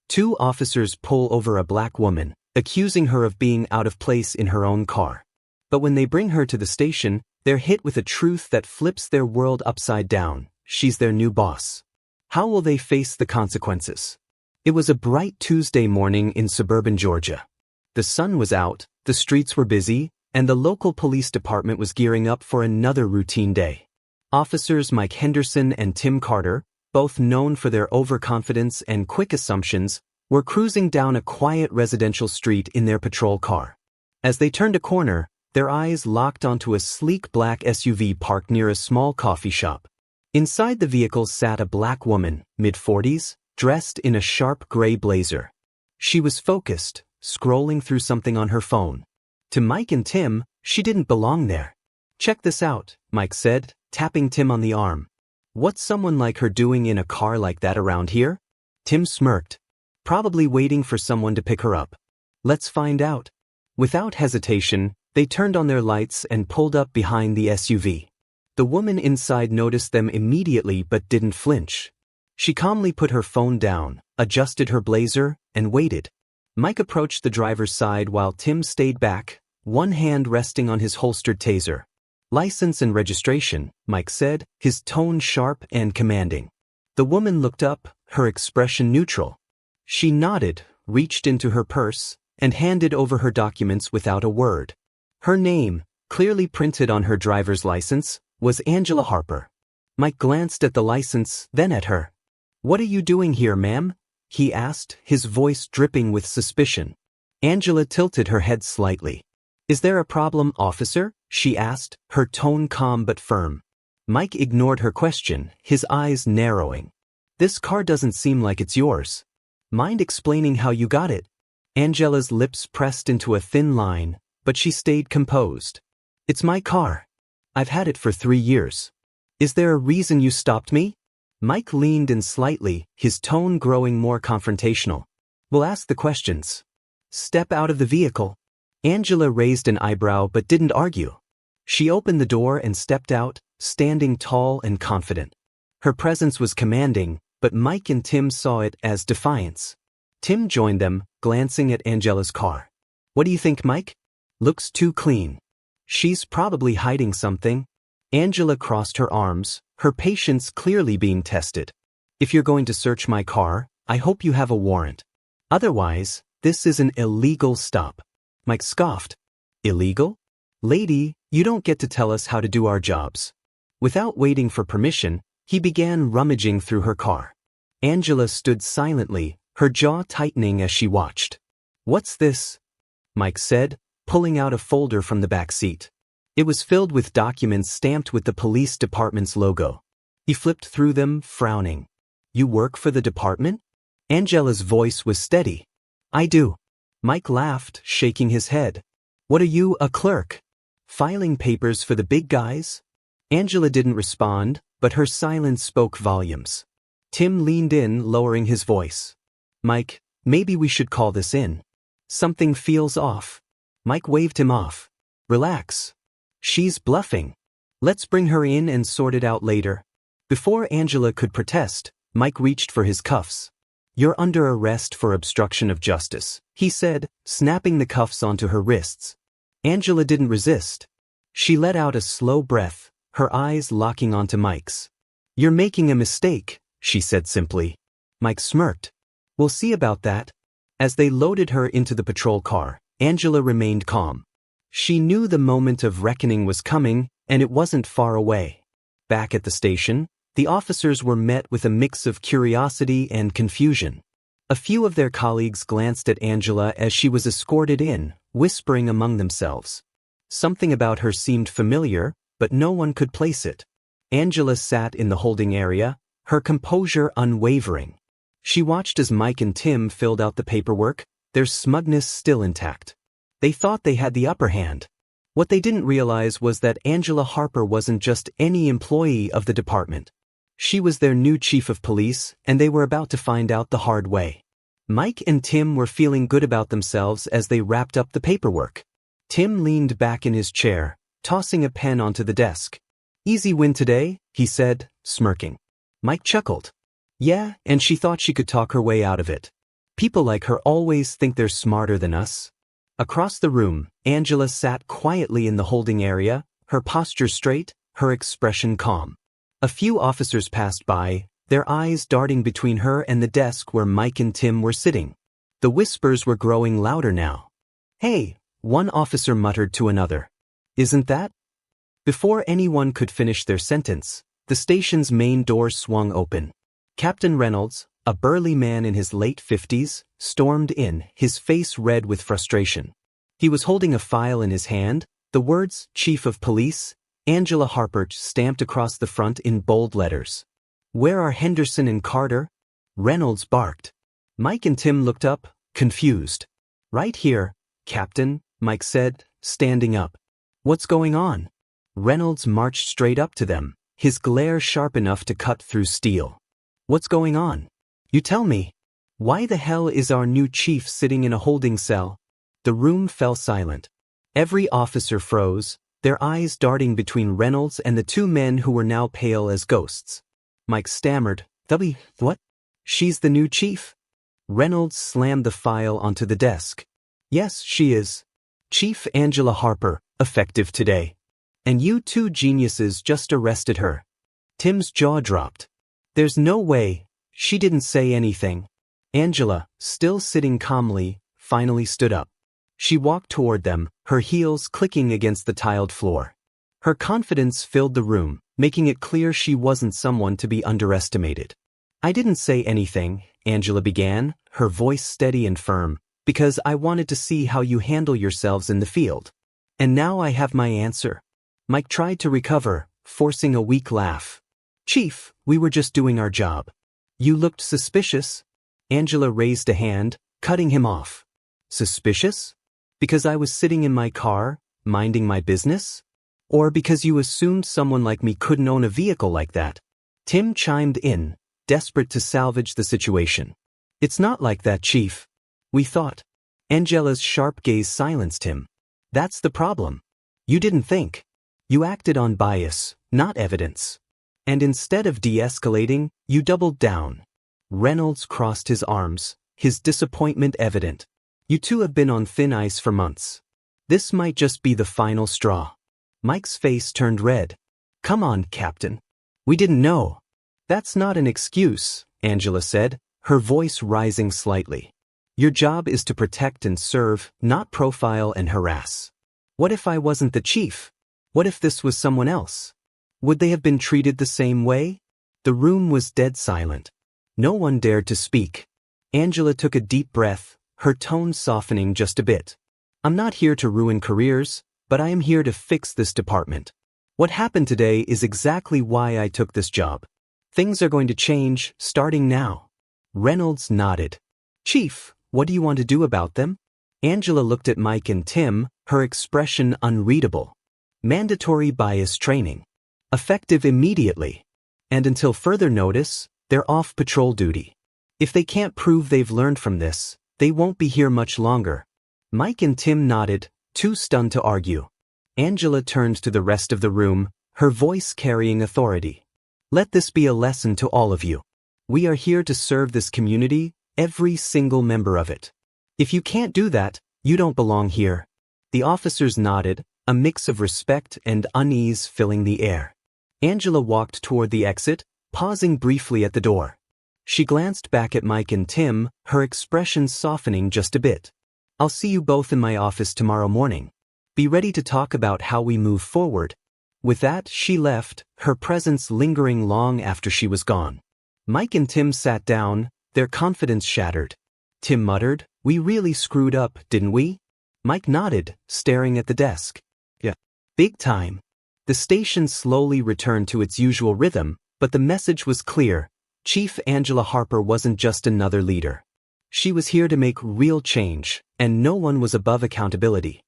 Two officers pull over a black woman, accusing her of being out of place in her own car. But when they bring her to the station, they're hit with a truth that flips their world upside down. She's their new boss. How will they face the consequences? It was a bright Tuesday morning in suburban Georgia. The sun was out, the streets were busy, and the local police department was gearing up for another routine day. Officers Mike Henderson and Tim Carter, both known for their overconfidence and quick assumptions, were cruising down a quiet residential street in their patrol car. As they turned a corner, their eyes locked onto a sleek black SUV parked near a small coffee shop. Inside the vehicle sat a black woman, mid-40s, dressed in a sharp gray blazer. She was focused, scrolling through something on her phone. To Mike and Tim, she didn't belong there. "Check this out," Mike said, tapping Tim on the arm. "What's someone like her doing in a car like that around here?" Tim smirked. "Probably waiting for someone to pick her up." "Let's find out." Without hesitation, they turned on their lights and pulled up behind the SUV. The woman inside noticed them immediately but didn't flinch. She calmly put her phone down, adjusted her blazer, and waited. Mike approached the driver's side while Tim stayed back, one hand resting on his holstered taser. "License and registration," Mike said, his tone sharp and commanding. The woman looked up, her expression neutral. She nodded, reached into her purse, and handed over her documents without a word. Her name, clearly printed on her driver's license, was Angela Harper. Mike glanced at the license, then at her. "What are you doing here, ma'am?" he asked, his voice dripping with suspicion. Angela tilted her head slightly. "Is there a problem, officer?" she asked, her tone calm but firm. Mike ignored her question, his eyes narrowing. "This car doesn't seem like it's yours. Mind explaining how you got it?" Angela's lips pressed into a thin line, but she stayed composed. "It's my car. I've had it for 3 years. Is there a reason you stopped me?" Mike leaned in slightly, his tone growing more confrontational. "We'll ask the questions. Step out of the vehicle." Angela raised an eyebrow but didn't argue. She opened the door and stepped out, standing tall and confident. Her presence was commanding, but Mike and Tim saw it as defiance. Tim joined them, glancing at Angela's car. "What do you think, Mike? Looks too clean." "She's probably hiding something." Angela crossed her arms, her patience clearly being tested. "If you're going to search my car, I hope you have a warrant. Otherwise, this is an illegal stop." Mike scoffed. "Illegal? Lady, you don't get to tell us how to do our jobs." Without waiting for permission, he began rummaging through her car. Angela stood silently, her jaw tightening as she watched. "What's this?" Mike said, pulling out a folder from the back seat. It was filled with documents stamped with the police department's logo. He flipped through them, frowning. "You work for the department?" Angela's voice was steady. "I do." Mike laughed, shaking his head. "What are you, a clerk? Filing papers for the big guys?" Angela didn't respond, but her silence spoke volumes. Tim leaned in, lowering his voice. "Mike, maybe we should call this in. Something feels off." Mike waved him off. "Relax. She's bluffing. Let's bring her in and sort it out later." Before Angela could protest, Mike reached for his cuffs. "You're under arrest for obstruction of justice," he said, snapping the cuffs onto her wrists. Angela didn't resist. She let out a slow breath, her eyes locking onto Mike's. "You're making a mistake," she said simply. Mike smirked. "We'll see about that." As they loaded her into the patrol car, Angela remained calm. She knew the moment of reckoning was coming, and it wasn't far away. Back at the station, the officers were met with a mix of curiosity and confusion. A few of their colleagues glanced at Angela as she was escorted in, whispering among themselves. Something about her seemed familiar, but no one could place it. Angela sat in the holding area, her composure unwavering. She watched as Mike and Tim filled out the paperwork, their smugness still intact. They thought they had the upper hand. What they didn't realize was that Angela Harper wasn't just any employee of the department. She was their new chief of police, and they were about to find out the hard way. Mike and Tim were feeling good about themselves as they wrapped up the paperwork. Tim leaned back in his chair, tossing a pen onto the desk. "Easy win today," he said, smirking. Mike chuckled. "Yeah, and she thought she could talk her way out of it." People like her always think they're smarter than us. Across the room, Angela sat quietly in the holding area, her posture straight, her expression calm. A few officers passed by, their eyes darting between her and the desk where Mike and Tim were sitting. The whispers were growing louder now. "Hey," one officer muttered to another. "Isn't that?" Before anyone could finish their sentence, the station's main door swung open. Captain Reynolds, a burly man in his late 50s, stormed in, his face red with frustration. He was holding a file in his hand, the words, "Chief of Police, Angela Harper," stamped across the front in bold letters. "Where are Henderson and Carter?" Reynolds barked. Mike and Tim looked up, confused. "Right here, Captain," Mike said, standing up. "What's going on?" Reynolds marched straight up to them, his glare sharp enough to cut through steel. "What's going on? You tell me. Why the hell is our new chief sitting in a holding cell?" The room fell silent. Every officer froze, their eyes darting between Reynolds and the two men who were now pale as ghosts. Mike stammered, "What? She's the new chief?" Reynolds slammed the file onto the desk. "Yes, she is. Chief Angela Harper, effective today. And you two geniuses just arrested her." Tim's jaw dropped. "There's no way. She didn't say anything." Angela, still sitting calmly, finally stood up. She walked toward them, her heels clicking against the tiled floor. Her confidence filled the room, making it clear she wasn't someone to be underestimated. "I didn't say anything," Angela began, her voice steady and firm, "because I wanted to see how you handle yourselves in the field. And now I have my answer." Mike tried to recover, forcing a weak laugh. "Chief, we were just doing our job." "You looked suspicious." Angela raised a hand, cutting him off. "Suspicious? Because I was sitting in my car, minding my business? Or because you assumed someone like me couldn't own a vehicle like that?" Tim chimed in, desperate to salvage the situation. "It's not like that, Chief. We thought." Angela's sharp gaze silenced him. "That's the problem. You didn't think. You acted on bias, not evidence. And instead of de-escalating, you doubled down." Reynolds crossed his arms, his disappointment evident. "You two have been on thin ice for months. This might just be the final straw." Mike's face turned red. "Come on, Captain. We didn't know." "That's not an excuse," Angela said, her voice rising slightly. "Your job is to protect and serve, not profile and harass. What if I wasn't the chief? What if this was someone else? Would they have been treated the same way?" The room was dead silent. No one dared to speak. Angela took a deep breath, her tone softening just a bit. "I'm not here to ruin careers, but I am here to fix this department. What happened today is exactly why I took this job. Things are going to change, starting now." Reynolds nodded. "Chief, what do you want to do about them?" Angela looked at Mike and Tim, her expression unreadable. "Mandatory bias training. Effective immediately. And until further notice, they're off patrol duty. If they can't prove they've learned from this, they won't be here much longer." Mike and Tim nodded, too stunned to argue. Angela turned to the rest of the room, her voice carrying authority. "Let this be a lesson to all of you. We are here to serve this community, every single member of it. If you can't do that, you don't belong here." The officers nodded, a mix of respect and unease filling the air. Angela walked toward the exit, pausing briefly at the door. She glanced back at Mike and Tim, her expression softening just a bit. "I'll see you both in my office tomorrow morning. Be ready to talk about how we move forward." With that, she left, her presence lingering long after she was gone. Mike and Tim sat down, their confidence shattered. Tim muttered, "We really screwed up, didn't we?" Mike nodded, staring at the desk. "Yeah. Big time." The station slowly returned to its usual rhythm, but the message was clear. Chief Angela Harper wasn't just another leader. She was here to make real change, and no one was above accountability.